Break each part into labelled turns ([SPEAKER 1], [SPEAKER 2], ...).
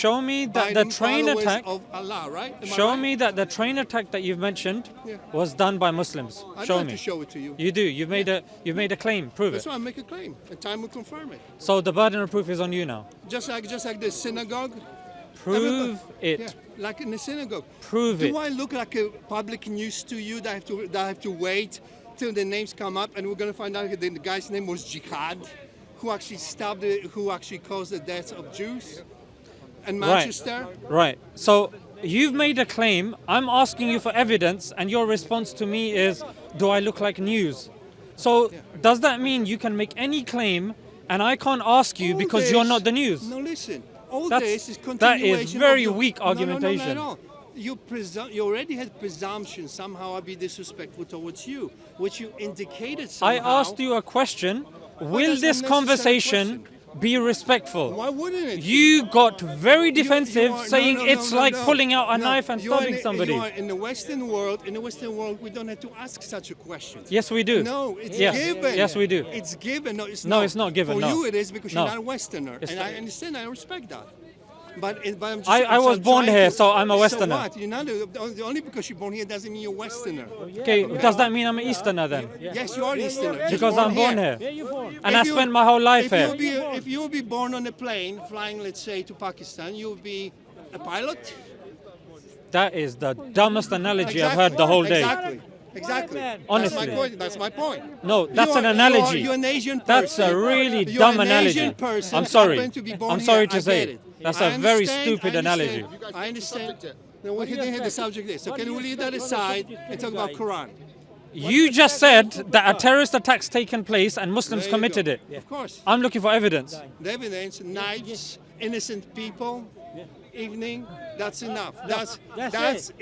[SPEAKER 1] Show me that the train attack.
[SPEAKER 2] Of Allah, right?
[SPEAKER 1] Show me that the train attack that you've mentioned was done by Muslims. Show me.
[SPEAKER 2] To show it to you.
[SPEAKER 1] You do. You've made a claim. Prove
[SPEAKER 2] That's
[SPEAKER 1] it.
[SPEAKER 2] why I make a claim, and time will confirm it.
[SPEAKER 1] So the burden of proof is on you now.
[SPEAKER 2] Just like the synagogue.
[SPEAKER 1] Prove it.
[SPEAKER 2] Yeah, like in the synagogue.
[SPEAKER 1] Prove it.
[SPEAKER 2] Do I look like a public news to you that I have to wait till the names come up, and we're gonna find out that the guy's name was Jihad, who actually caused the deaths of Jews in Manchester?
[SPEAKER 1] Right. So you've made a claim. I'm asking you for evidence, and your response to me is, "Do I look like news?" So does that mean you can make any claim, and I can't ask you because you're not the news?
[SPEAKER 2] No, listen. All
[SPEAKER 1] That's-
[SPEAKER 2] this is continuation.
[SPEAKER 1] that is very
[SPEAKER 2] of your,
[SPEAKER 1] weak argumentation.
[SPEAKER 2] No. You already had presumption somehow I'd be disrespectful towards you, which you indicated somehow.
[SPEAKER 1] I asked you a question. Will
[SPEAKER 2] that's
[SPEAKER 1] this
[SPEAKER 2] an unnecessary
[SPEAKER 1] conversation be respectful?
[SPEAKER 2] Why wouldn't it?
[SPEAKER 1] You got very defensive, saying
[SPEAKER 2] no,
[SPEAKER 1] it's like
[SPEAKER 2] no.
[SPEAKER 1] pulling out a
[SPEAKER 2] No,
[SPEAKER 1] knife and
[SPEAKER 2] you are
[SPEAKER 1] stabbing somebody.
[SPEAKER 2] in the Western world, we don't have to ask such a question.
[SPEAKER 1] Yes, we do.
[SPEAKER 2] No, it's
[SPEAKER 1] Yes.
[SPEAKER 2] given.
[SPEAKER 1] Yes, we do.
[SPEAKER 2] It's given. No, it's
[SPEAKER 1] No,
[SPEAKER 2] not.
[SPEAKER 1] it's not given,
[SPEAKER 2] For
[SPEAKER 1] no.
[SPEAKER 2] you, it is because
[SPEAKER 1] No.
[SPEAKER 2] you're not a Westerner,
[SPEAKER 1] It's
[SPEAKER 2] and
[SPEAKER 1] the-
[SPEAKER 2] I understand. I respect that. But I'm just,
[SPEAKER 1] I was born
[SPEAKER 2] trying
[SPEAKER 1] here, so I'm a Westerner.
[SPEAKER 2] So what? You're not only because you're born here doesn't mean you're Westerner.
[SPEAKER 1] Okay, does that mean I'm an Easterner then?
[SPEAKER 2] Yes, you are Easterner.
[SPEAKER 1] Because I'm born here.
[SPEAKER 3] Yeah, you're born.
[SPEAKER 1] And I spent my whole life here.
[SPEAKER 2] If you will be born on a plane flying, let's say, to Pakistan, you'll be a pilot.
[SPEAKER 1] That is the dumbest analogy I've heard the whole day.
[SPEAKER 2] Exactly.
[SPEAKER 1] Honestly.
[SPEAKER 2] That's my point.
[SPEAKER 1] No, that's an analogy.
[SPEAKER 2] You're an Asian person.
[SPEAKER 1] That's a really
[SPEAKER 2] You're
[SPEAKER 1] dumb
[SPEAKER 2] an
[SPEAKER 1] analogy.
[SPEAKER 2] Asian person,
[SPEAKER 1] I'm sorry.
[SPEAKER 2] happen to be born
[SPEAKER 1] I'm
[SPEAKER 2] here,
[SPEAKER 1] sorry to
[SPEAKER 2] I
[SPEAKER 1] say
[SPEAKER 2] get
[SPEAKER 1] it.
[SPEAKER 2] it.
[SPEAKER 1] That's
[SPEAKER 2] I
[SPEAKER 1] a very
[SPEAKER 2] understand,
[SPEAKER 1] stupid analogy.
[SPEAKER 2] I understand. No, we didn't hit the subject there. So can we leave that aside and talk about Quran?
[SPEAKER 1] You just said that a terrorist attack's taken place and Muslims
[SPEAKER 2] There you
[SPEAKER 1] committed
[SPEAKER 2] go.
[SPEAKER 1] it.
[SPEAKER 2] Of course.
[SPEAKER 1] I'm looking for evidence.
[SPEAKER 2] The evidence, knives, innocent people, evening, that's enough. That's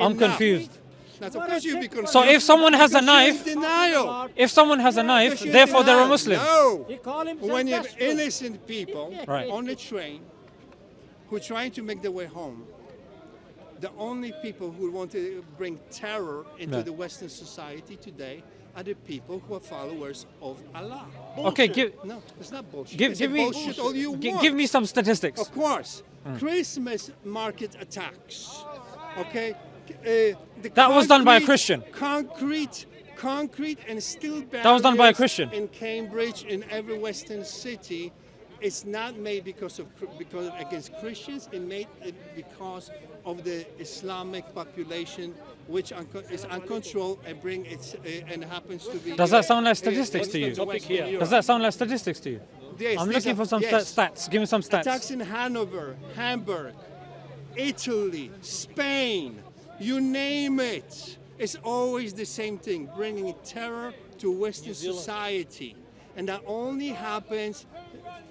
[SPEAKER 1] I'm
[SPEAKER 2] enough.
[SPEAKER 1] confused.
[SPEAKER 2] That's, of course you'll be confused.
[SPEAKER 1] So if someone has a
[SPEAKER 2] because you're in
[SPEAKER 1] knife,
[SPEAKER 2] denial.
[SPEAKER 1] if someone has a knife,
[SPEAKER 2] Because you're in
[SPEAKER 1] therefore they're a
[SPEAKER 2] denial.
[SPEAKER 1] Muslim.
[SPEAKER 2] No.
[SPEAKER 3] He called himself
[SPEAKER 2] When you have
[SPEAKER 3] gospel.
[SPEAKER 2] innocent people
[SPEAKER 1] Right.
[SPEAKER 2] on the train who are trying to make their way home, the only people who want to bring terror into
[SPEAKER 1] No.
[SPEAKER 2] the Western society today are the people who are followers of Allah.
[SPEAKER 1] Okay,
[SPEAKER 2] No, it's not bullshit.
[SPEAKER 1] give
[SPEAKER 2] It's a
[SPEAKER 1] me
[SPEAKER 2] bullshit all you want.
[SPEAKER 1] give me some statistics.
[SPEAKER 2] Of course. Christmas market attacks. Okay? The
[SPEAKER 1] That was done by a
[SPEAKER 2] concrete-
[SPEAKER 1] Christian.
[SPEAKER 2] Concrete and steel barriers.
[SPEAKER 1] That was done by a Christian.
[SPEAKER 2] In Cambridge, in every Western city, it's not made because against Christians. It made it because of the Islamic population, which is uncontrolled and happens to be.
[SPEAKER 1] Does that sound like statistics to you?
[SPEAKER 2] Western Europe.
[SPEAKER 1] Does that sound like statistics to you?
[SPEAKER 2] Yes,
[SPEAKER 1] I'm
[SPEAKER 2] these
[SPEAKER 1] looking
[SPEAKER 2] are-
[SPEAKER 1] for some
[SPEAKER 2] yes.
[SPEAKER 1] stats. Give me some stats.
[SPEAKER 2] Attacks in Hanover, Hamburg, Italy, Spain, you name it. It's always the same thing, bringing terror to Western society. And that only happens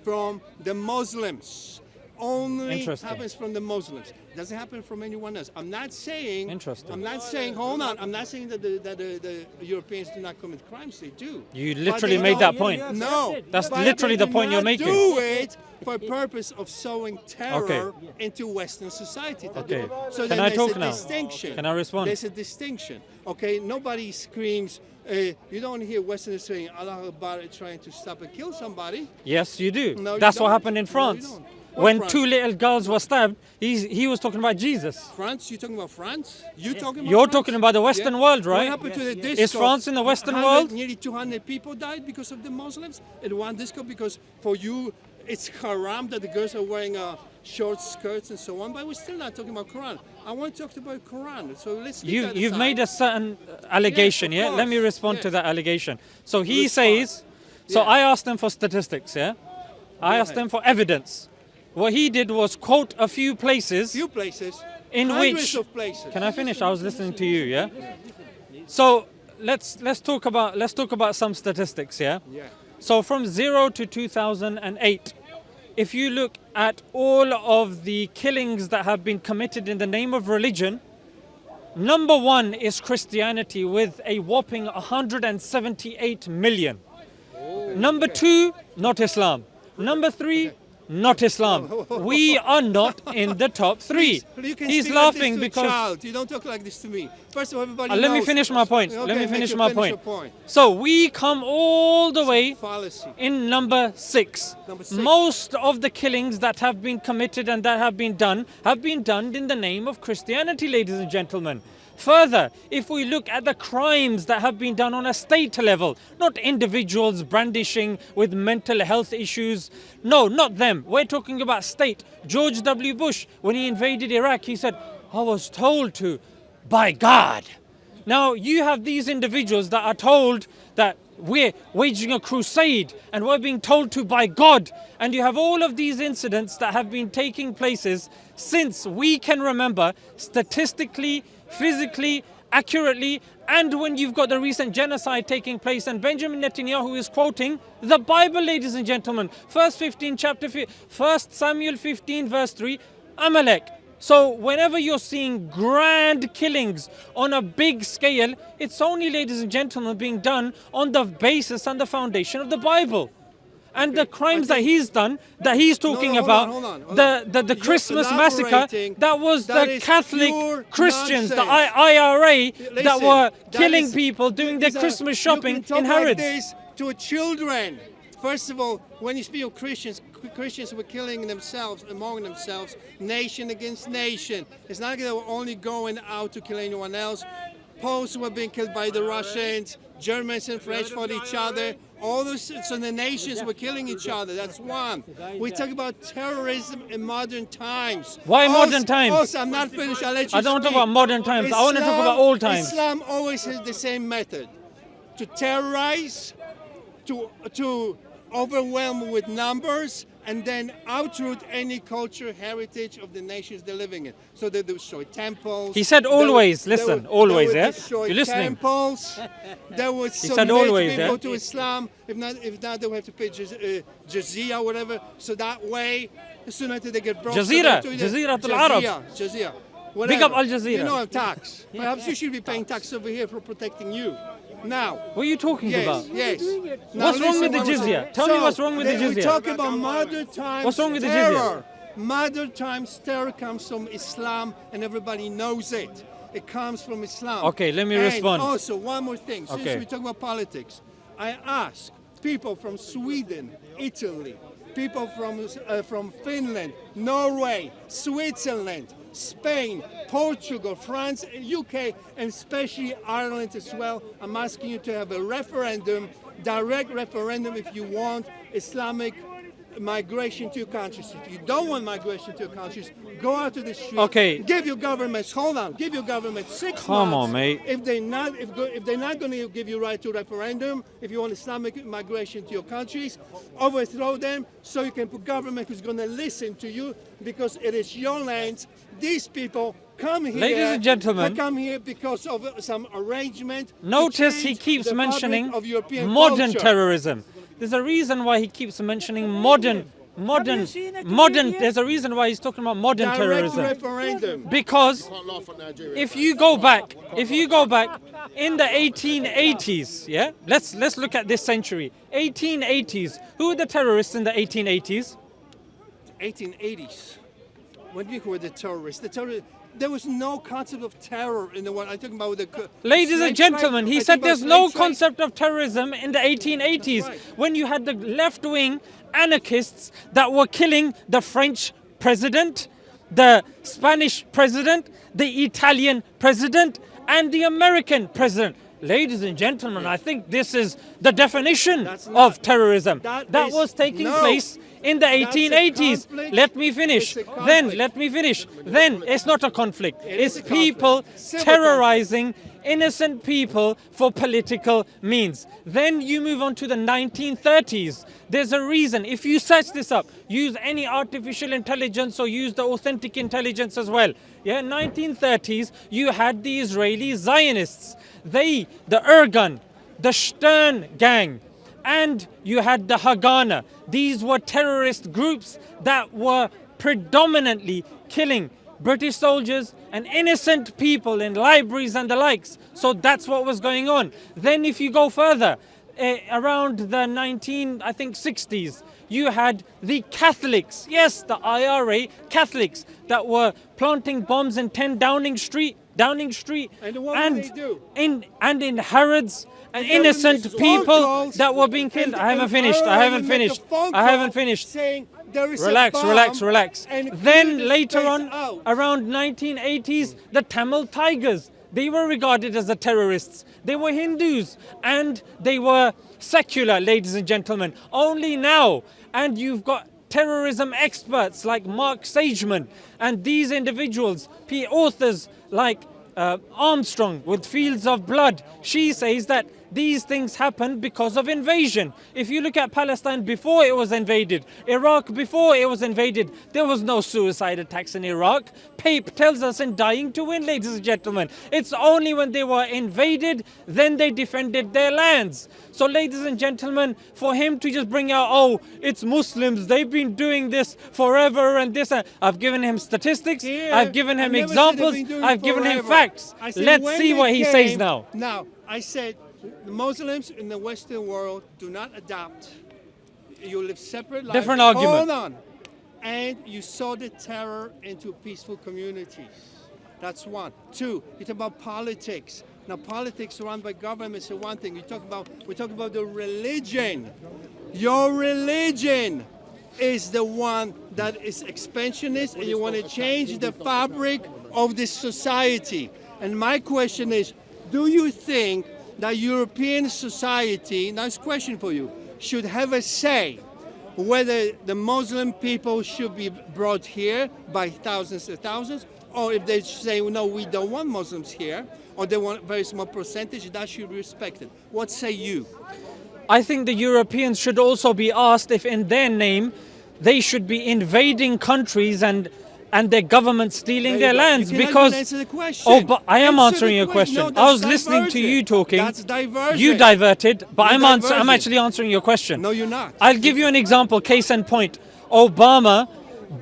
[SPEAKER 2] from the Muslims. Only
[SPEAKER 1] Interesting.
[SPEAKER 2] happens from the Muslims. Doesn't happen from anyone else. I'm not saying.
[SPEAKER 1] Interesting.
[SPEAKER 2] I'm not saying. Hold on. I'm not saying that the Europeans do not commit crimes. They do.
[SPEAKER 1] You
[SPEAKER 2] But
[SPEAKER 1] literally
[SPEAKER 2] they
[SPEAKER 1] made that
[SPEAKER 2] don't-
[SPEAKER 1] point.
[SPEAKER 2] No,
[SPEAKER 1] That's
[SPEAKER 2] but
[SPEAKER 1] literally
[SPEAKER 2] they
[SPEAKER 1] the point
[SPEAKER 2] do
[SPEAKER 1] you're
[SPEAKER 2] not
[SPEAKER 1] making.
[SPEAKER 2] Do it for purpose of sowing terror
[SPEAKER 1] Okay.
[SPEAKER 2] into Western society.
[SPEAKER 1] Okay.
[SPEAKER 2] So
[SPEAKER 1] Can
[SPEAKER 2] then
[SPEAKER 1] I
[SPEAKER 2] there's
[SPEAKER 1] talk
[SPEAKER 2] a
[SPEAKER 1] now?
[SPEAKER 2] distinction.
[SPEAKER 1] Can I respond?
[SPEAKER 2] There's a distinction. Okay. Nobody screams. You don't hear Westerners saying Allah Akbar trying to stop and kill somebody.
[SPEAKER 1] Yes, you do.
[SPEAKER 2] No, you
[SPEAKER 1] That's what
[SPEAKER 2] don't.
[SPEAKER 1] happened in
[SPEAKER 2] No, you
[SPEAKER 1] France.
[SPEAKER 2] don't.
[SPEAKER 1] When
[SPEAKER 2] France?
[SPEAKER 1] two little girls were stabbed, he was talking about Jesus.
[SPEAKER 2] France? You talking about France? You talking about
[SPEAKER 1] You're
[SPEAKER 2] France?
[SPEAKER 1] talking about the Western world, right?
[SPEAKER 2] What happened to the disco?
[SPEAKER 1] Is France in the Western
[SPEAKER 2] 100
[SPEAKER 1] world?
[SPEAKER 2] Nearly 200 people died because of the Muslims in one disco because for you it's haram that the girls are wearing short skirts and so on. But we're still not talking about Quran. I want to talk about Quran. So let's leave that
[SPEAKER 1] You've
[SPEAKER 2] aside.
[SPEAKER 1] made a certain allegation,
[SPEAKER 2] Yes, of
[SPEAKER 1] yeah? Let me
[SPEAKER 2] course.
[SPEAKER 1] respond to
[SPEAKER 2] Yes.
[SPEAKER 1] that allegation. So he
[SPEAKER 2] Respond.
[SPEAKER 1] says, so
[SPEAKER 2] Yeah.
[SPEAKER 1] I asked him for statistics, yeah? I asked
[SPEAKER 2] ahead.
[SPEAKER 1] him for evidence. What he did was quote a few places
[SPEAKER 2] Few places.
[SPEAKER 1] in
[SPEAKER 2] hundreds
[SPEAKER 1] which.
[SPEAKER 2] of places.
[SPEAKER 1] Can I finish? I was listening to you, yeah? So let's talk about some statistics, yeah?
[SPEAKER 2] Yeah.
[SPEAKER 1] So from 0 to 2008, if you look at all of the killings that have been committed in the name of religion, number one is Christianity with a whopping 178 million. Number two, not Islam. Number three, not Islam. We are not in the top 3.
[SPEAKER 2] You can
[SPEAKER 1] He's
[SPEAKER 2] speak like
[SPEAKER 1] laughing
[SPEAKER 2] this to a
[SPEAKER 1] because...
[SPEAKER 2] child. You don't talk like this to me. First of all, everybody
[SPEAKER 1] Let me
[SPEAKER 2] knows-
[SPEAKER 1] finish my point.
[SPEAKER 2] Okay,
[SPEAKER 1] Let me finish
[SPEAKER 2] you
[SPEAKER 1] my
[SPEAKER 2] finish your
[SPEAKER 1] point. So we come all the way
[SPEAKER 2] Fallacy.
[SPEAKER 1] in number 6.
[SPEAKER 2] Number 6.
[SPEAKER 1] Most of the killings that have been committed and that have been done in the name of Christianity, ladies and gentlemen. Further, if we look at the crimes that have been done on a state level, not individuals brandishing with mental health issues, no, not them. We're talking about state. George W. Bush, when he invaded Iraq, he said, I was told to by God. Now, you have these individuals that are told that we're waging a crusade and we're being told to by God. And you have all of these incidents that have been taking places since we can remember, statistically, physically, accurately, and when you've got the recent genocide taking place, and Benjamin Netanyahu is quoting the Bible, ladies and gentlemen. 1 Samuel 15 verse 3, Amalek. So whenever you're seeing grand killings on a big scale, it's only, ladies and gentlemen, being done on the basis and the foundation of the Bible. And the crimes that he's done, that he's talking about,
[SPEAKER 2] hold on.
[SPEAKER 1] the
[SPEAKER 2] You're
[SPEAKER 1] Christmas massacre,
[SPEAKER 2] elaborating.
[SPEAKER 1] that was
[SPEAKER 2] That
[SPEAKER 1] the
[SPEAKER 2] is
[SPEAKER 1] Catholic
[SPEAKER 2] pure
[SPEAKER 1] Christians, the
[SPEAKER 2] nonsense.
[SPEAKER 1] IRA, that
[SPEAKER 2] Listen,
[SPEAKER 1] were
[SPEAKER 2] that
[SPEAKER 1] killing
[SPEAKER 2] is-
[SPEAKER 1] people, doing their
[SPEAKER 2] these are-
[SPEAKER 1] Christmas
[SPEAKER 2] you
[SPEAKER 1] shopping
[SPEAKER 2] can talk
[SPEAKER 1] in
[SPEAKER 2] like
[SPEAKER 1] Harrods.
[SPEAKER 2] this to children. First of all, when you speak of Christians were killing themselves, among themselves, nation against nation. It's not like they were only going out to kill anyone else. Poles were being killed by the Russians, Germans and French fought each other. All those, so the nations were killing each other. That's one. We talk about terrorism in modern times.
[SPEAKER 1] Why modern times?
[SPEAKER 2] Also, I'm not finished. I'll let you
[SPEAKER 1] I don't want to
[SPEAKER 2] speak.
[SPEAKER 1] talk about modern times. I want to talk about old times.
[SPEAKER 2] Islam always has the same method: to terrorize, to overwhelm with numbers, and then outroot any culture, heritage of the nations they're living in. So they destroy temples.
[SPEAKER 1] He said always. Listen, always,
[SPEAKER 2] they
[SPEAKER 1] yeah?
[SPEAKER 2] would destroy
[SPEAKER 1] You're listening.
[SPEAKER 2] temples. They would
[SPEAKER 1] said
[SPEAKER 2] submit
[SPEAKER 1] always,
[SPEAKER 2] people
[SPEAKER 1] yeah?
[SPEAKER 2] to Islam. If not, they would have to pay jizya or whatever. So that way, as soon as they get broke,
[SPEAKER 1] Jazeera,
[SPEAKER 2] so
[SPEAKER 1] Jazeera al-Arab.
[SPEAKER 2] Jazeera.
[SPEAKER 1] Big up
[SPEAKER 2] Whatever.
[SPEAKER 1] Al Jazeera.
[SPEAKER 2] You know I'm tax. Perhaps you should be paying tax over here for protecting you. Now,
[SPEAKER 1] What are you talking about?
[SPEAKER 2] yes. Now
[SPEAKER 1] What's wrong with the
[SPEAKER 2] listen,
[SPEAKER 1] jizya? Tell me what's wrong with the
[SPEAKER 2] We
[SPEAKER 1] jizya.
[SPEAKER 2] talk about modern times
[SPEAKER 1] What's wrong with the
[SPEAKER 2] terror. Modern times terror comes from Islam, and everybody knows it. It comes from Islam.
[SPEAKER 1] Okay, let me
[SPEAKER 2] And
[SPEAKER 1] respond.
[SPEAKER 2] Also, one more thing. Since
[SPEAKER 1] Okay.
[SPEAKER 2] we talk about politics, I ask people from Sweden, Italy, people from Finland, Norway, Switzerland, Spain, Portugal, France, UK, and especially Ireland as well. I'm asking you to have a referendum, direct referendum, if you want Islamic migration to your countries. If you don't want migration to your countries, go out to the street.
[SPEAKER 1] Okay.
[SPEAKER 2] Give your governments, give your government 6 months.
[SPEAKER 1] Come on, mate.
[SPEAKER 2] If they're not going to give you right to referendum, if you want Islamic migration to your countries, overthrow them so you can put government who's going to listen to you, because it is your land. These people come here.
[SPEAKER 1] Ladies and gentlemen,
[SPEAKER 2] they come here because of some arrangement. to
[SPEAKER 1] Notice he
[SPEAKER 2] change
[SPEAKER 1] keeps
[SPEAKER 2] the fabric
[SPEAKER 1] mentioning
[SPEAKER 2] of European
[SPEAKER 1] modern
[SPEAKER 2] culture.
[SPEAKER 1] terrorism. There's a reason why he keeps mentioning modern. There's a reason why he's talking about modern
[SPEAKER 2] Direct
[SPEAKER 1] terrorism.
[SPEAKER 2] referendum.
[SPEAKER 1] Because if you go back in the 1880s, yeah, let's look at this century, 1880s. Who were the terrorists in the 1880s?
[SPEAKER 2] 1880s. When we were the terrorists, there was no concept of terror in the world. I'm talking about the
[SPEAKER 1] Ladies
[SPEAKER 2] slave
[SPEAKER 1] and gentlemen,
[SPEAKER 2] trade.
[SPEAKER 1] he
[SPEAKER 2] I'm
[SPEAKER 1] said
[SPEAKER 2] talking
[SPEAKER 1] there's
[SPEAKER 2] about
[SPEAKER 1] no
[SPEAKER 2] slave trade.
[SPEAKER 1] concept of terrorism in the 1880s,
[SPEAKER 2] That's right.
[SPEAKER 1] when you had the left-wing anarchists that were killing the French president, the Spanish president, the Italian president, and the American president. Ladies and gentlemen, I think this is the definition
[SPEAKER 2] That's not-
[SPEAKER 1] of terrorism.
[SPEAKER 2] that
[SPEAKER 1] That
[SPEAKER 2] is-
[SPEAKER 1] was taking
[SPEAKER 2] no.
[SPEAKER 1] place in the
[SPEAKER 2] That's a
[SPEAKER 1] 1880s.
[SPEAKER 2] conflict.
[SPEAKER 1] Let me finish.
[SPEAKER 2] It's a
[SPEAKER 1] Then
[SPEAKER 2] conflict.
[SPEAKER 1] let me finish. Then it's not a conflict.
[SPEAKER 2] It is
[SPEAKER 1] It's
[SPEAKER 2] a conflict.
[SPEAKER 1] people
[SPEAKER 2] Civil
[SPEAKER 1] terrorizing innocent people for political means. Then you move on to the 1930s. There's a reason. If you search this up, use any artificial intelligence or use the authentic intelligence as well. Yeah, 1930s, you had the Israeli Zionists. The Irgun, the Stern gang, and you had the Haganah. These were terrorist groups that were predominantly killing British soldiers and innocent people in libraries and the likes. So that's what was going on. Then if you go further, around the 60s, you had the Catholics, yes, the IRA Catholics that were planting bombs in 10 Downing Street.
[SPEAKER 2] And what did they do?
[SPEAKER 1] In Harrods, and innocent people that were being killed. I haven't finished.
[SPEAKER 2] Saying there is a bomb,
[SPEAKER 1] Relax.
[SPEAKER 2] and
[SPEAKER 1] Then later on,
[SPEAKER 2] out.
[SPEAKER 1] around 1980s, the Tamil Tigers, they were regarded as the terrorists. They were Hindus and they were secular, ladies and gentlemen. Only now, and you've got terrorism experts like Mark Sageman and these individuals, authors like Armstrong with Fields of Blood. She says that these things happen because of invasion. If you look at Palestine before it was invaded, Iraq before it was invaded, there was no suicide attacks in Iraq. Pape tells us in Dying to Win, ladies and gentlemen. It's only when they were invaded, then they defended their lands. So ladies and gentlemen, for him to just bring out, oh, it's Muslims, they've been doing this forever and this. I've given him statistics, I've given him examples, I've given him facts. Let's see what he says now.
[SPEAKER 2] Now, I said, the Muslims in the Western world do not adapt. You live separate lives.
[SPEAKER 1] Different argument.
[SPEAKER 2] Hold on. And you saw the terror into peaceful communities. That's one. Two, you talk about politics. Now, politics run by governments is one thing. We talk about the religion. Your religion is the one that is expansionist, and you want to change the fabric of this society. And my question is, do you think that European society, nice question for you, should have a say whether the Muslim people should be brought here by thousands and thousands, or if they say, no, we don't want Muslims here, or they want a very small percentage, that should be respected. What say you?
[SPEAKER 1] I think the Europeans should also be asked if in their name they should be invading countries and their government stealing their lands, because
[SPEAKER 2] answer the question.
[SPEAKER 1] but I am answering your question.
[SPEAKER 2] No,
[SPEAKER 1] I was listening to you talking.
[SPEAKER 2] That's diversion.
[SPEAKER 1] You diverted, but I'm
[SPEAKER 2] diverting.
[SPEAKER 1] actually answering your question.
[SPEAKER 2] No, you're not.
[SPEAKER 1] I'll give you an example, case in point. Obama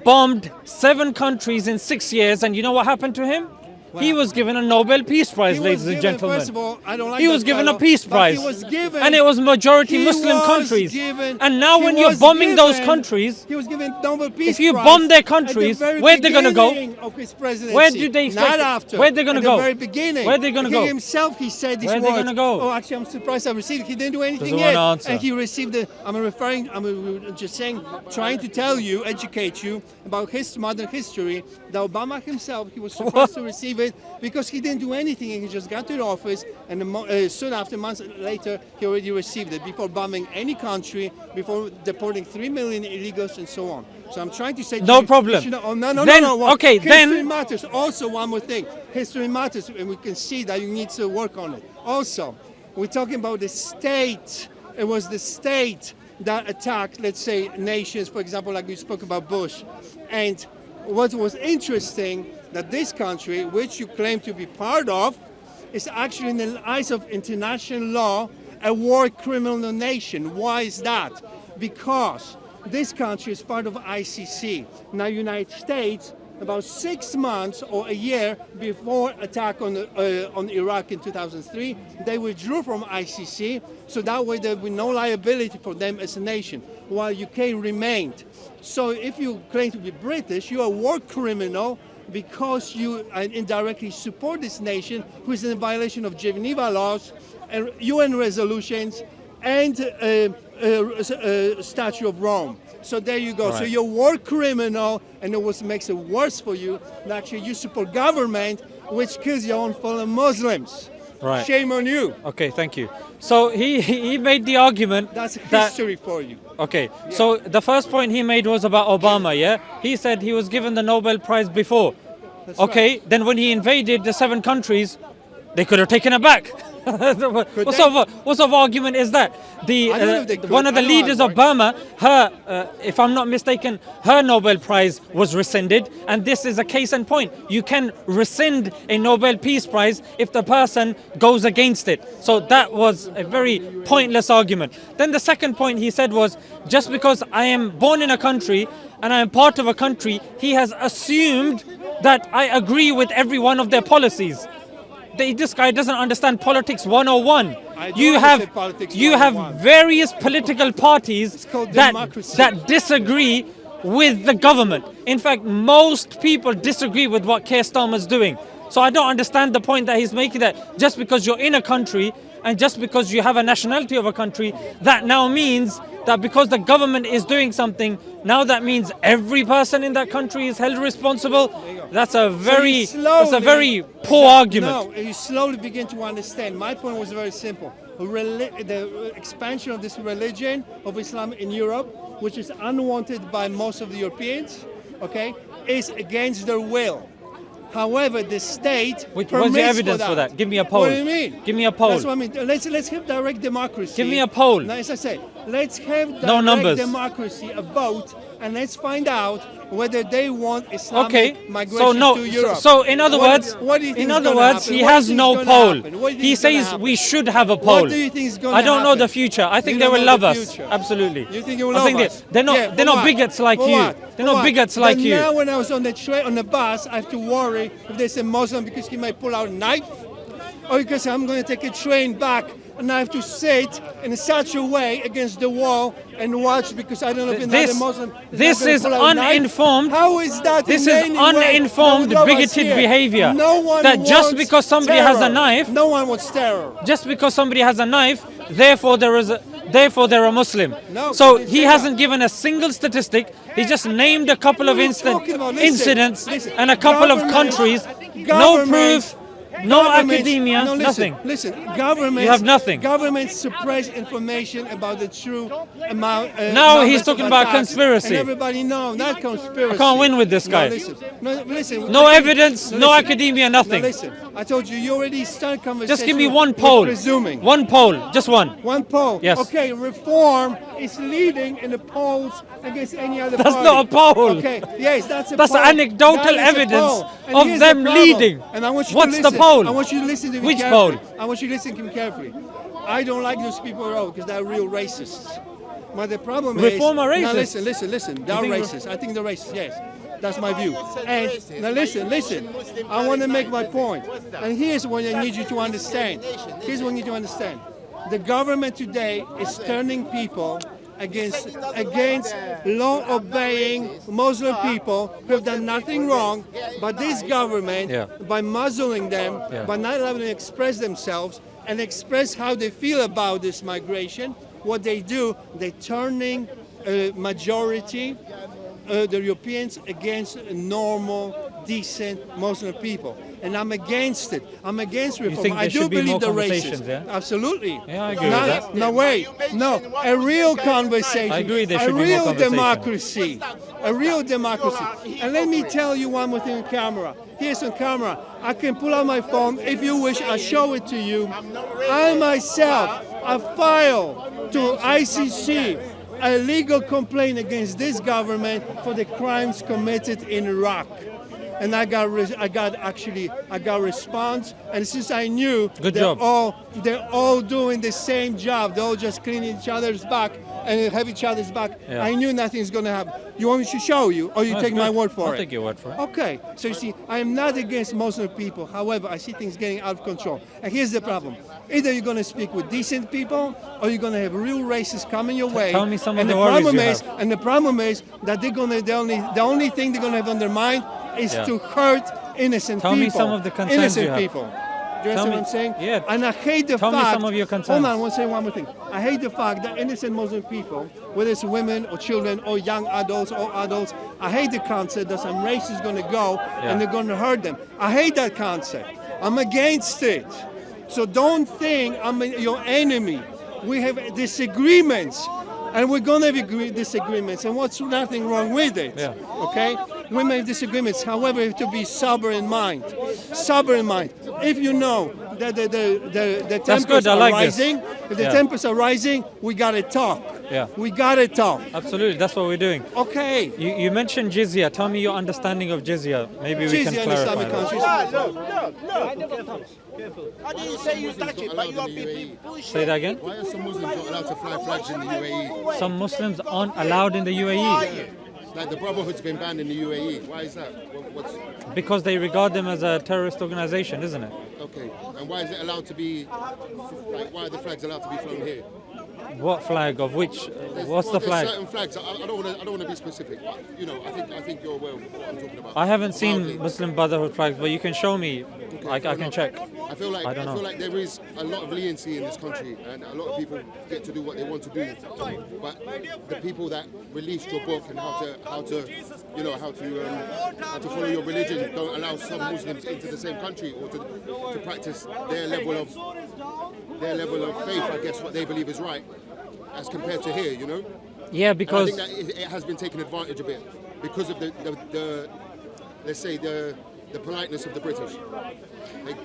[SPEAKER 1] bombed 7 countries in 6 years, and you know what happened to him? He was given a Nobel Peace Prize, ladies and gentlemen.
[SPEAKER 2] First of all, I don't like
[SPEAKER 1] he was given a peace prize.
[SPEAKER 2] He was given,
[SPEAKER 1] and it was majority Muslim countries. And now when you're bombing those countries,
[SPEAKER 2] he was given Nobel Peace
[SPEAKER 1] if you
[SPEAKER 2] Prize
[SPEAKER 1] bomb their countries, where they're going to go? Where do they expect?
[SPEAKER 2] Not after.
[SPEAKER 1] Where they're going to go?
[SPEAKER 2] At the very beginning.
[SPEAKER 1] Where they're going to go?
[SPEAKER 2] He himself, he said these
[SPEAKER 1] words.
[SPEAKER 2] Where
[SPEAKER 1] they're going to go?
[SPEAKER 2] Oh, actually, I'm surprised I received it. He didn't do anything
[SPEAKER 1] yet.
[SPEAKER 2] And he received it. I'm just saying, trying to tell you, educate you about modern history, that Obama himself, he was supposed to receive it because he didn't do anything, and he just got to the office, and soon after, months later, he already received it before bombing any country, before deporting 3 million illegals, and so on. So I'm trying to say,
[SPEAKER 1] no problem.
[SPEAKER 2] No.
[SPEAKER 1] Okay,
[SPEAKER 2] history matters. Also, one more thing, history matters, and we can see that you need to work on it. Also, we're talking about the state. It was the state that attacked, let's say, nations, for example, like you spoke about Bush, and what was interesting, that this country, which you claim to be part of, is actually in the eyes of international law a war criminal nation. Why is that? Because this country is part of ICC. Now, United States, about 6 months or a year before attack on Iraq in 2003, they withdrew from ICC, so that way there would be no liability for them as a nation, while UK remained. So if you claim to be British, you are a war criminal because you indirectly support this nation, who is in violation of Geneva laws and UN resolutions and Statute of Rome. So there you go. Right. So you're a war criminal, and it makes it worse for you that actually you support government which kills your own fellow Muslims.
[SPEAKER 1] Right.
[SPEAKER 2] Shame on you.
[SPEAKER 1] Okay, thank you. So he made the argument.
[SPEAKER 2] That's history for you.
[SPEAKER 1] Okay, yeah. So the first point he made was about Obama, yeah? He said he was given the Nobel Prize before. That's okay, right. Then when he invaded the 7 countries, they could have taken it back. What sort of argument is that? One of the leaders of Burma, if I'm not mistaken, her Nobel Prize was rescinded, and this is a case in point. You can rescind a Nobel Peace Prize if the person goes against it. So that was a very pointless argument. Then the second point he said was, just because I am born in a country and I am part of a country, he has assumed that I agree with every one of their policies. This guy doesn't understand politics 101.
[SPEAKER 2] I don't
[SPEAKER 1] You
[SPEAKER 2] understand
[SPEAKER 1] have
[SPEAKER 2] politics
[SPEAKER 1] you have
[SPEAKER 2] 101.
[SPEAKER 1] various political parties
[SPEAKER 2] called
[SPEAKER 1] that
[SPEAKER 2] democracy.
[SPEAKER 1] that disagree with the government. In fact, most people disagree with what Keir Starmer's doing. So I don't understand the point that he's making, that just because you're in a country and just because you have a nationality of a country, that now means that because the government is doing something, now that means every person in that country is held responsible. That's a very poor argument.
[SPEAKER 2] No, you slowly begin to understand. My point was very simple. The expansion of this religion of Islam in Europe, which is unwanted by most of the Europeans, okay, is against their will. However, the state
[SPEAKER 1] What's
[SPEAKER 2] permits
[SPEAKER 1] the evidence for that? Give me a poll.
[SPEAKER 2] What do you mean?
[SPEAKER 1] Give me a poll.
[SPEAKER 2] That's what I mean. Let's have direct democracy.
[SPEAKER 1] Give me a poll.
[SPEAKER 2] Now, as I said, let's have
[SPEAKER 1] No
[SPEAKER 2] direct
[SPEAKER 1] numbers.
[SPEAKER 2] democracy, a vote, and let's find out whether they want Islamic
[SPEAKER 1] Okay,
[SPEAKER 2] migration to Europe.
[SPEAKER 1] so in other words,
[SPEAKER 2] what do you think
[SPEAKER 1] in
[SPEAKER 2] is
[SPEAKER 1] other
[SPEAKER 2] gonna
[SPEAKER 1] words,
[SPEAKER 2] happen?
[SPEAKER 1] he
[SPEAKER 2] What do you
[SPEAKER 1] has
[SPEAKER 2] think
[SPEAKER 1] no
[SPEAKER 2] is gonna
[SPEAKER 1] poll.
[SPEAKER 2] happen? What do you
[SPEAKER 1] He
[SPEAKER 2] think is gonna
[SPEAKER 1] says
[SPEAKER 2] happen?
[SPEAKER 1] we should have a poll.
[SPEAKER 2] What do you think is going to
[SPEAKER 1] I don't know
[SPEAKER 2] happen?
[SPEAKER 1] the future. I think
[SPEAKER 2] You
[SPEAKER 1] they
[SPEAKER 2] don't
[SPEAKER 1] will
[SPEAKER 2] know
[SPEAKER 1] love
[SPEAKER 2] the
[SPEAKER 1] us.
[SPEAKER 2] future.
[SPEAKER 1] Absolutely.
[SPEAKER 2] You think you will
[SPEAKER 1] I
[SPEAKER 2] love
[SPEAKER 1] think
[SPEAKER 2] us?
[SPEAKER 1] they're not.
[SPEAKER 2] Yeah,
[SPEAKER 1] they're
[SPEAKER 2] for
[SPEAKER 1] not
[SPEAKER 2] what?
[SPEAKER 1] bigots like
[SPEAKER 2] For
[SPEAKER 1] you.
[SPEAKER 2] what?
[SPEAKER 1] They're
[SPEAKER 2] For
[SPEAKER 1] not
[SPEAKER 2] what?
[SPEAKER 1] bigots like
[SPEAKER 2] But
[SPEAKER 1] you.
[SPEAKER 2] now when I was on the train, on the bus, I have to worry if there's a Muslim because he might pull out a knife, or because I'm going to take a train back and I have to sit in such a way against the wall and watch because I don't know if another Muslim
[SPEAKER 1] This
[SPEAKER 2] not
[SPEAKER 1] is
[SPEAKER 2] gonna pull out a knife.
[SPEAKER 1] uninformed.
[SPEAKER 2] How is that?
[SPEAKER 1] This
[SPEAKER 2] in
[SPEAKER 1] is
[SPEAKER 2] any way
[SPEAKER 1] uninformed,
[SPEAKER 2] gonna love us
[SPEAKER 1] bigoted
[SPEAKER 2] here?
[SPEAKER 1] behavior.
[SPEAKER 2] No one
[SPEAKER 1] That just
[SPEAKER 2] wants
[SPEAKER 1] because somebody has a
[SPEAKER 2] terror.
[SPEAKER 1] knife-
[SPEAKER 2] no one wants terror.
[SPEAKER 1] Just because somebody has a knife, therefore they're a Muslim.
[SPEAKER 2] No,
[SPEAKER 1] So
[SPEAKER 2] he didn't
[SPEAKER 1] he
[SPEAKER 2] say
[SPEAKER 1] hasn't given a single statistic. He just named a couple of
[SPEAKER 2] What are you talking about? Listen,
[SPEAKER 1] incidents
[SPEAKER 2] listen.
[SPEAKER 1] and a couple of
[SPEAKER 2] Governments-
[SPEAKER 1] countries. No
[SPEAKER 2] governments-
[SPEAKER 1] proof, no
[SPEAKER 2] governments-
[SPEAKER 1] academia,
[SPEAKER 2] no, listen,
[SPEAKER 1] nothing.
[SPEAKER 2] Listen, governments.
[SPEAKER 1] You have nothing.
[SPEAKER 2] Governments suppress information about the true amount.
[SPEAKER 1] Now
[SPEAKER 2] numbers
[SPEAKER 1] he's
[SPEAKER 2] of
[SPEAKER 1] talking about
[SPEAKER 2] attacks,
[SPEAKER 1] conspiracy.
[SPEAKER 2] And everybody knows not conspiracy.
[SPEAKER 1] I can't win with this guy.
[SPEAKER 2] No, listen. Listen.
[SPEAKER 1] No evidence, no
[SPEAKER 2] listen.
[SPEAKER 1] academia,
[SPEAKER 2] No,
[SPEAKER 1] nothing.
[SPEAKER 2] listen. I told you, you already started conversation.
[SPEAKER 1] Just give me
[SPEAKER 2] with-
[SPEAKER 1] one
[SPEAKER 2] with
[SPEAKER 1] poll.
[SPEAKER 2] Presuming.
[SPEAKER 1] One poll, just one.
[SPEAKER 2] One poll.
[SPEAKER 1] Yes.
[SPEAKER 2] Okay, reform is leading in the polls against any other
[SPEAKER 1] That's
[SPEAKER 2] party.
[SPEAKER 1] not a poll.
[SPEAKER 2] Okay, yes, that's a
[SPEAKER 1] That's
[SPEAKER 2] poll.
[SPEAKER 1] anecdotal
[SPEAKER 2] That is a
[SPEAKER 1] evidence
[SPEAKER 2] poll. And
[SPEAKER 1] of
[SPEAKER 2] here's the
[SPEAKER 1] them
[SPEAKER 2] problem.
[SPEAKER 1] leading.
[SPEAKER 2] And I want you
[SPEAKER 1] What's
[SPEAKER 2] to
[SPEAKER 1] the
[SPEAKER 2] listen.
[SPEAKER 1] poll?
[SPEAKER 2] I want you to listen to me
[SPEAKER 1] Which
[SPEAKER 2] carefully.
[SPEAKER 1] poll?
[SPEAKER 2] I want you to listen to me carefully. I don't like those people at all because they're real racists. But the problem
[SPEAKER 1] Reform
[SPEAKER 2] is...
[SPEAKER 1] are
[SPEAKER 2] Now
[SPEAKER 1] racist.
[SPEAKER 2] listen. They're
[SPEAKER 1] think
[SPEAKER 2] racist. I think they're racist, yes. That's my view. And now listen. I want to make my point. And here's what I need you to understand. Here's what you need to understand. The government today is turning people against law-obeying Muslim people who have done nothing wrong, but this government, by muzzling them, by not allowing them to express themselves and express how they feel about this migration, what they do, they're turning a majority, the Europeans, against normal, decent Muslim people. And I'm against it. I'm against reform.
[SPEAKER 1] think
[SPEAKER 2] I
[SPEAKER 1] there
[SPEAKER 2] do
[SPEAKER 1] should be
[SPEAKER 2] believe
[SPEAKER 1] more
[SPEAKER 2] they're
[SPEAKER 1] conversations,
[SPEAKER 2] racist.
[SPEAKER 1] yeah?
[SPEAKER 2] Absolutely.
[SPEAKER 1] Yeah, I agree with that.
[SPEAKER 2] No, wait. No, a real conversation.
[SPEAKER 1] I agree there
[SPEAKER 2] a
[SPEAKER 1] should be more
[SPEAKER 2] real
[SPEAKER 1] conversation.
[SPEAKER 2] democracy. A real democracy. And let me tell you one more thing on camera. Here's on camera. I can pull out my phone. If you wish, I'll show it to you. I myself, I filed to ICC a legal complaint against this government for the crimes committed in Iraq. And I got response. And since I knew
[SPEAKER 1] Good job.
[SPEAKER 2] they're all doing the same job, they're all just cleaning each other's back and have each other's back.
[SPEAKER 1] Yeah.
[SPEAKER 2] I knew nothing's going to happen. You want me to show you, or you
[SPEAKER 1] No,
[SPEAKER 2] take
[SPEAKER 1] it's
[SPEAKER 2] my
[SPEAKER 1] good.
[SPEAKER 2] word for
[SPEAKER 1] I'll
[SPEAKER 2] it?
[SPEAKER 1] take your word for it.
[SPEAKER 2] Okay, so you see, I am not against Muslim people. However, I see things getting out of control. And here's the problem. Either you're going to speak with decent people, or you're going to have real racists coming your way.
[SPEAKER 1] Tell me some of
[SPEAKER 2] and
[SPEAKER 1] the
[SPEAKER 2] the
[SPEAKER 1] worries
[SPEAKER 2] problem
[SPEAKER 1] you
[SPEAKER 2] is,
[SPEAKER 1] have.
[SPEAKER 2] And the problem is that the only thing they're going to have on their mind is
[SPEAKER 1] Yeah.
[SPEAKER 2] to hurt innocent
[SPEAKER 1] Tell
[SPEAKER 2] people.
[SPEAKER 1] me some of the concerns
[SPEAKER 2] innocent
[SPEAKER 1] you have.
[SPEAKER 2] people. Do you
[SPEAKER 1] Tell
[SPEAKER 2] understand
[SPEAKER 1] me-
[SPEAKER 2] what I'm saying?
[SPEAKER 1] yeah.
[SPEAKER 2] And I hate the
[SPEAKER 1] Tell me
[SPEAKER 2] fact.
[SPEAKER 1] some of your concerns.
[SPEAKER 2] Hold on, I want to say one more thing. I hate the fact that innocent Muslim people, whether it's women or children or young adults or adults, I hate the concept that some race is going to go and they're going to hurt them. I hate that concept. I'm against it. So don't think I'm your enemy. We have disagreements. And we're going to have disagreements, and what's nothing wrong with it, okay? We may have disagreements, however, we have to be sober in mind. Sober in mind. If you know that the tempers
[SPEAKER 1] I
[SPEAKER 2] are
[SPEAKER 1] like
[SPEAKER 2] rising,
[SPEAKER 1] this.
[SPEAKER 2] if the tempers are rising, we got to talk.
[SPEAKER 1] Yeah.
[SPEAKER 2] We got to talk.
[SPEAKER 1] Absolutely, that's what we're doing.
[SPEAKER 2] Okay.
[SPEAKER 1] You mentioned jizya. Tell me your understanding of jizya. Maybe we can
[SPEAKER 2] Jizya in
[SPEAKER 1] clarify
[SPEAKER 2] Islamic
[SPEAKER 1] that.
[SPEAKER 2] countries.
[SPEAKER 3] I didn't say you touch it, but you are being bullshit.
[SPEAKER 1] Say that again.
[SPEAKER 4] Why are some Muslims not allowed to fly flags in the UAE?
[SPEAKER 1] Some Muslims aren't allowed in the UAE.
[SPEAKER 4] Like the Brotherhood's been banned in the UAE. Why is that? What's
[SPEAKER 1] Because they regard them as a terrorist organization, isn't it?
[SPEAKER 4] okay? And why is it allowed to be? Like, why are the flags allowed to be flown here?
[SPEAKER 1] What flag of which? What's the
[SPEAKER 4] There's
[SPEAKER 1] flag?
[SPEAKER 4] certain flags. I don't want to be specific. But, you know, I think you're aware of what I'm talking about.
[SPEAKER 1] I haven't seen
[SPEAKER 4] Mildly.
[SPEAKER 1] Muslim Brotherhood flags, but you can show me. I
[SPEAKER 4] Fair
[SPEAKER 1] can
[SPEAKER 4] enough.
[SPEAKER 1] check.
[SPEAKER 4] I feel like
[SPEAKER 1] I don't know.
[SPEAKER 4] feel like there is a lot of leniency in this country, and a lot of people get to do what they want to do. But the people that released your book and how to follow your religion don't allow some Muslims into the same country or to practice their level of faith. I guess what they believe is right, as compared to here. You know.
[SPEAKER 1] Yeah,
[SPEAKER 4] And I
[SPEAKER 1] because
[SPEAKER 4] think that it has been taken advantage of it because of the let's say the politeness of the British. Like,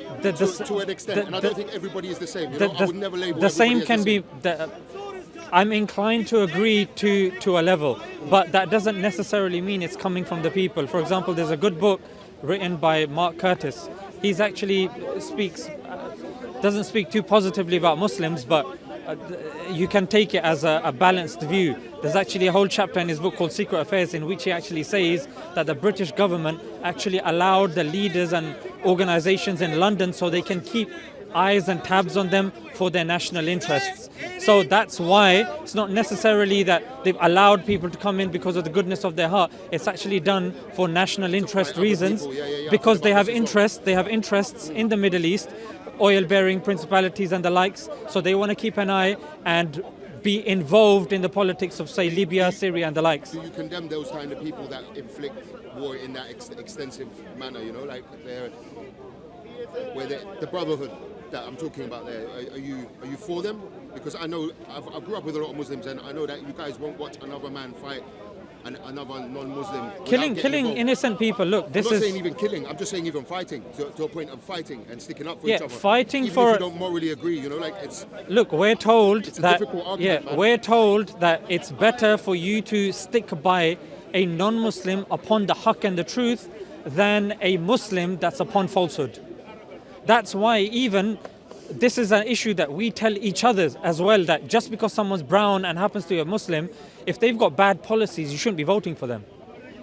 [SPEAKER 4] to an extent, and I don't think everybody is the same. You know, I would never label
[SPEAKER 1] the same
[SPEAKER 4] everybody
[SPEAKER 1] can
[SPEAKER 4] as
[SPEAKER 1] be. I'm inclined to agree to a level, but that doesn't necessarily mean it's coming from the people. For example, there's a good book written by Mark Curtis. He's actually doesn't speak too positively about Muslims, but you can take it as a balanced view. There's actually a whole chapter in his book called Secret Affairs in which he actually says that the British government actually allowed the leaders and organizations in London so they can keep eyes and tabs on them for their national interests. So that's why it's not necessarily that they've allowed people to come in because of the goodness of their heart. It's actually done for national interest reasons, because they have interests in the Middle East, oil-bearing principalities and the likes. So they want to keep an eye and be involved in the politics of, say, Libya, Syria and the likes.
[SPEAKER 4] Do you condemn those kind of people that inflict war in that extensive manner, you know, like the Brotherhood that I'm talking about there, are you for them? Because I know, I grew up with a lot of Muslims, and I know that you guys won't watch another man fight another non-Muslim.
[SPEAKER 1] Killing innocent people. Look, this
[SPEAKER 4] I'm not
[SPEAKER 1] is...
[SPEAKER 4] saying even killing, I'm just saying even fighting, to a point of fighting and sticking up for
[SPEAKER 1] Yeah,
[SPEAKER 4] each other.
[SPEAKER 1] fighting
[SPEAKER 4] even
[SPEAKER 1] for...
[SPEAKER 4] if you don't morally agree, you know, like it's...
[SPEAKER 1] Look, we're told
[SPEAKER 4] It's a
[SPEAKER 1] that
[SPEAKER 4] difficult argument, man.
[SPEAKER 1] we're told that it's better for you to stick by a non-Muslim upon the haqq and the truth than a Muslim that's upon falsehood. That's why even this is an issue that we tell each other as well, that just because someone's brown and happens to be a Muslim, if they've got bad policies, you shouldn't be voting for them.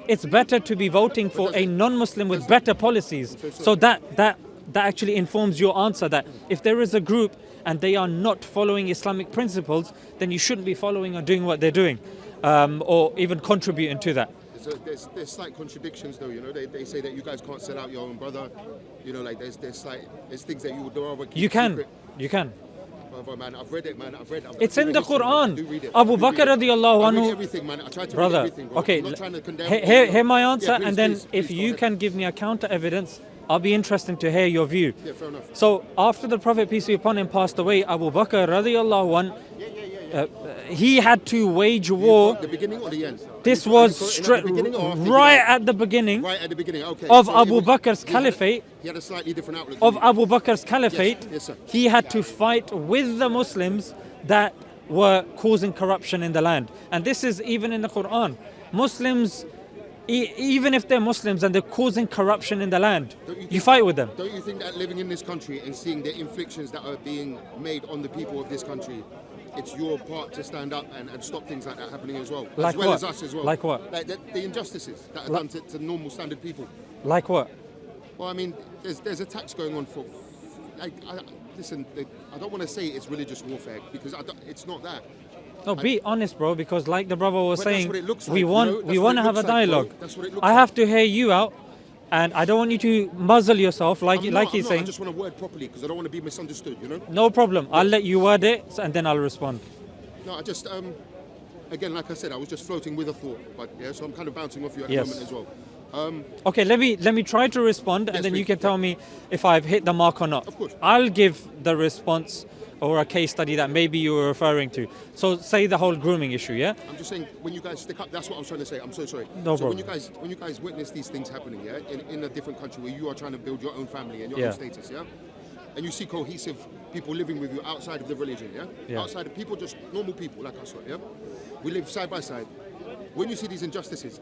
[SPEAKER 1] It's better to be voting for a non-Muslim with better policies. So that actually informs your answer, that if there is a group and they are not following Islamic principles, then you shouldn't be following or doing what they're doing, or even contributing to that.
[SPEAKER 4] So there's slight contradictions though, you know. They say that you guys can't sell out your own brother, you know, like there's things that you would rather keep secret.
[SPEAKER 1] You can.
[SPEAKER 4] Brother, man, I've read it, man.
[SPEAKER 1] It's in the Quran.
[SPEAKER 4] Do read it.
[SPEAKER 1] Abu Bakr radiallahu
[SPEAKER 4] I read
[SPEAKER 1] anhu.
[SPEAKER 4] everything, man. I try to
[SPEAKER 1] Brother,
[SPEAKER 4] read everything, bro.
[SPEAKER 1] okay,
[SPEAKER 4] I'm not trying to condemn.
[SPEAKER 1] hear my answer,
[SPEAKER 4] Yeah, please,
[SPEAKER 1] and then
[SPEAKER 4] please,
[SPEAKER 1] if
[SPEAKER 4] go
[SPEAKER 1] you
[SPEAKER 4] ahead.
[SPEAKER 1] can give me a counter evidence, I'll be interested to hear your view.
[SPEAKER 4] Yeah, fair enough.
[SPEAKER 1] So after the Prophet, peace be upon him, passed away, Abu Bakr radiallahu anhu, he had to wage war.
[SPEAKER 4] The beginning or the end?
[SPEAKER 1] This was
[SPEAKER 4] At the beginning or after he
[SPEAKER 1] right
[SPEAKER 4] died?
[SPEAKER 1] at the beginning
[SPEAKER 4] Right at the beginning, okay.
[SPEAKER 1] of
[SPEAKER 4] So
[SPEAKER 1] Abu Bakr's
[SPEAKER 4] he had-
[SPEAKER 1] caliphate.
[SPEAKER 4] He had a slightly different outlook.
[SPEAKER 1] Of
[SPEAKER 4] than you.
[SPEAKER 1] Abu Bakr's caliphate,
[SPEAKER 4] Yes, sir.
[SPEAKER 1] he had to fight with the Muslims that were causing corruption in the land. And this is even in the Quran. Muslims, even if they're Muslims and they're causing corruption in the land, you fight with them.
[SPEAKER 4] Don't you think that living in this country and seeing the inflictions that are being made on the people of this country, it's your part to stand up and stop things like that happening as well?
[SPEAKER 1] Like
[SPEAKER 4] as well
[SPEAKER 1] what?
[SPEAKER 4] as us as well.
[SPEAKER 1] Like what?
[SPEAKER 4] Like the injustices that are done to normal standard people.
[SPEAKER 1] Like what?
[SPEAKER 4] Well, I mean, there's attacks going on for... Listen, I don't want to say it's religious warfare because it's not that.
[SPEAKER 1] No, be honest, bro, because like the brother was
[SPEAKER 4] But that's
[SPEAKER 1] saying,
[SPEAKER 4] what it looks
[SPEAKER 1] we
[SPEAKER 4] like,
[SPEAKER 1] want
[SPEAKER 4] you know?
[SPEAKER 1] we
[SPEAKER 4] That's
[SPEAKER 1] want
[SPEAKER 4] what
[SPEAKER 1] to
[SPEAKER 4] it
[SPEAKER 1] have a
[SPEAKER 4] looks like, bro.
[SPEAKER 1] dialogue.
[SPEAKER 4] That's what it looks
[SPEAKER 1] I
[SPEAKER 4] like.
[SPEAKER 1] have to hear you out, and I don't want you to muzzle yourself like
[SPEAKER 4] I'm
[SPEAKER 1] like
[SPEAKER 4] not,
[SPEAKER 1] he's
[SPEAKER 4] I
[SPEAKER 1] saying.
[SPEAKER 4] just want to word properly because I don't want to be misunderstood, you know?
[SPEAKER 1] No problem. I'll let you word it, and then I'll respond.
[SPEAKER 4] No, I just, again, like I said, I was just floating with a thought, but yeah, so I'm kind of bouncing off you at
[SPEAKER 1] Yes.
[SPEAKER 4] the moment as well.
[SPEAKER 1] Okay, let me try to respond, and
[SPEAKER 4] Yes,
[SPEAKER 1] then you
[SPEAKER 4] please.
[SPEAKER 1] can tell me if I've hit the mark or not.
[SPEAKER 4] Of course.
[SPEAKER 1] I'll give the response or a case study that maybe you were referring to. So say the whole grooming issue, yeah?
[SPEAKER 4] I'm just saying, when you guys stick up, that's what I was trying to say. I'm so sorry.
[SPEAKER 1] No
[SPEAKER 4] so
[SPEAKER 1] problem.
[SPEAKER 4] when you guys witness these things happening, yeah, in a different country where you are trying to build your own family and your
[SPEAKER 1] Yeah.
[SPEAKER 4] own status, yeah, and you see cohesive people living with you outside of the religion, yeah,
[SPEAKER 1] Yeah.
[SPEAKER 4] outside of people, just normal people like us, yeah, we live side by side. When you see these injustices,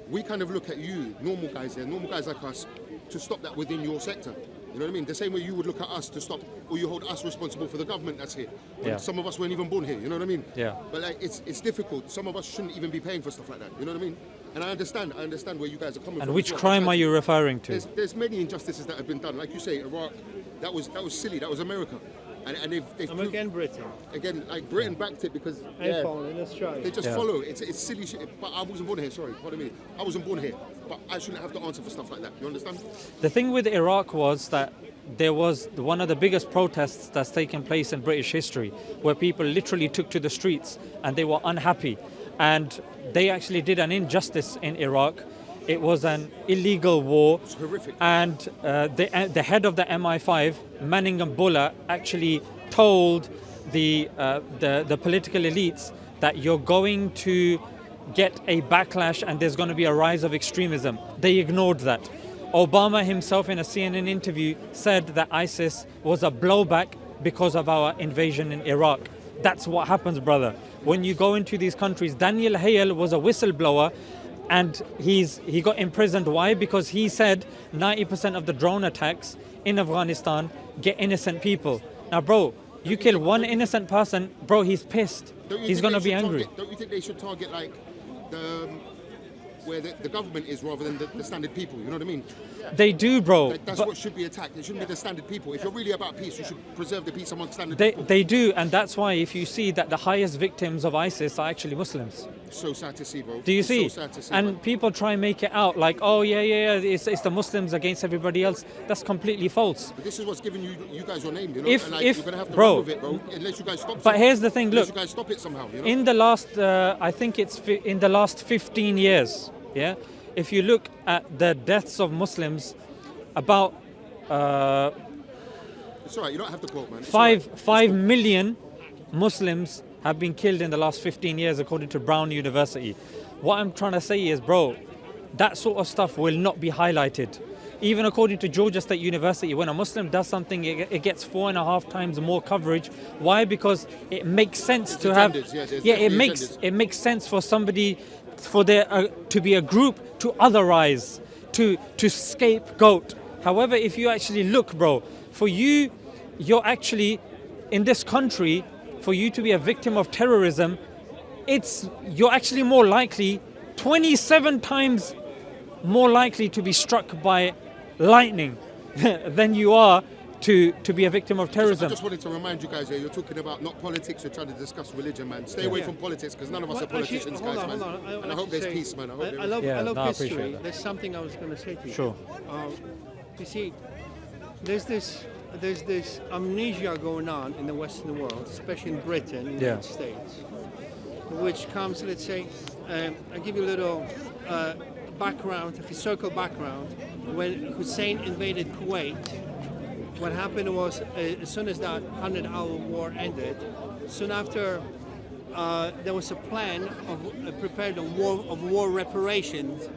[SPEAKER 4] we kind of look at you, normal guys like us, to stop that within your sector. You know what I mean? The same way you would look at us to stop, or you hold us responsible for the government that's here. When
[SPEAKER 1] Yeah.
[SPEAKER 4] some of us weren't even born here. You know what I mean?
[SPEAKER 1] Yeah.
[SPEAKER 4] But like, it's difficult. Some of us shouldn't even be paying for stuff like that. You know what I mean? And I understand where you guys are coming from.
[SPEAKER 1] And which
[SPEAKER 4] as well.
[SPEAKER 1] crime are you referring to?
[SPEAKER 4] There's many injustices that have been done. Like you say, Iraq, that was silly. That was America, and they've
[SPEAKER 2] America and Britain.
[SPEAKER 4] again, like Britain backed it because
[SPEAKER 2] And Poland, Australia.
[SPEAKER 4] they just follow. It's silly shit. But I wasn't born here. Sorry, pardon me. I wasn't born here, but I shouldn't have to answer for stuff like that. You understand?
[SPEAKER 1] The thing with Iraq was that there was one of the biggest protests that's taken place in British history, where people literally took to the streets and they were unhappy. And they actually did an injustice in Iraq. It was an illegal war.
[SPEAKER 4] It's horrific.
[SPEAKER 1] And the head of the MI5, Manningham Buller, actually told the political elites that you're going to get a backlash and there's going to be a rise of extremism. They ignored that. Obama himself in a CNN interview said that ISIS was a blowback because of our invasion in Iraq. That's what happens, brother. When you go into these countries, Daniel Hale was a whistleblower and he got imprisoned. Why? Because he said 90% of the drone attacks in Afghanistan get innocent people. Now, bro, you kill one innocent person, bro, he's pissed. He's going to be angry.
[SPEAKER 4] Don't you think they should target like where the government is rather than the standard people? You know what I mean?
[SPEAKER 1] They do, bro.
[SPEAKER 4] That's
[SPEAKER 1] but
[SPEAKER 4] what should be attacked. It shouldn't be the standard people. If you're really about peace, you should preserve the peace among standard
[SPEAKER 1] they,
[SPEAKER 4] people.
[SPEAKER 1] they do, and that's why if you see that the highest victims of ISIS are actually Muslims.
[SPEAKER 4] So sad to see, bro.
[SPEAKER 1] Do you
[SPEAKER 4] It's
[SPEAKER 1] see?
[SPEAKER 4] So sad to see,
[SPEAKER 1] And
[SPEAKER 4] man.
[SPEAKER 1] people try and make it out like, oh yeah, it's the Muslims against everybody else. That's completely false.
[SPEAKER 4] But this is what's giving you guys your name, you know?
[SPEAKER 1] If-
[SPEAKER 4] and like,
[SPEAKER 1] if-
[SPEAKER 4] you're gonna have to
[SPEAKER 1] bro.
[SPEAKER 4] run with it, bro. Unless you guys stop.
[SPEAKER 1] But here's the thing,
[SPEAKER 4] unless
[SPEAKER 1] look,
[SPEAKER 4] you guys stop it somehow, you know?
[SPEAKER 1] in the last, I think it's in the last 15 years, yeah, if you look at the deaths of Muslims, about
[SPEAKER 4] It's alright. You don't have to quote, man. It's alright.
[SPEAKER 1] 5 million Muslims have been killed in the last 15 years, according to Brown University. What I'm trying to say is, bro, that sort of stuff will not be highlighted. Even according to Georgia State University, when a Muslim does something, it gets 4.5 times more coverage. Why? Because it makes sense to have.
[SPEAKER 4] agendas, yeah, there's
[SPEAKER 1] Yeah,
[SPEAKER 4] definitely agendas.
[SPEAKER 1] it makes sense for somebody, for there to be a group to otherize, to scapegoat. However, if you actually look, bro, for you're actually in this country. For you to be a victim of terrorism, you're actually more likely, 27 times more likely to be struck by lightning than you are to be a victim of
[SPEAKER 4] I
[SPEAKER 1] terrorism.
[SPEAKER 4] just wanted to remind you guys here, you're talking about not politics, you're trying to discuss religion, man. Stay away from politics because none of us are politicians,
[SPEAKER 2] hold
[SPEAKER 4] guys,
[SPEAKER 2] on,
[SPEAKER 4] man.
[SPEAKER 2] hold on.
[SPEAKER 4] And I hope there's peace, man.
[SPEAKER 2] I love
[SPEAKER 1] Yeah, no, I appreciate
[SPEAKER 2] history.
[SPEAKER 1] that.
[SPEAKER 2] There's something I was going to say to you.
[SPEAKER 1] Sure.
[SPEAKER 2] You see, there's this amnesia going on in the Western world, especially in Britain, in the
[SPEAKER 1] Yeah.
[SPEAKER 2] United States, which comes, let's say, I'll give you a little background, historical background. When Hussein invaded Kuwait, what happened was, as soon as that 100-hour war ended, soon after, there was a plan of prepared of war reparations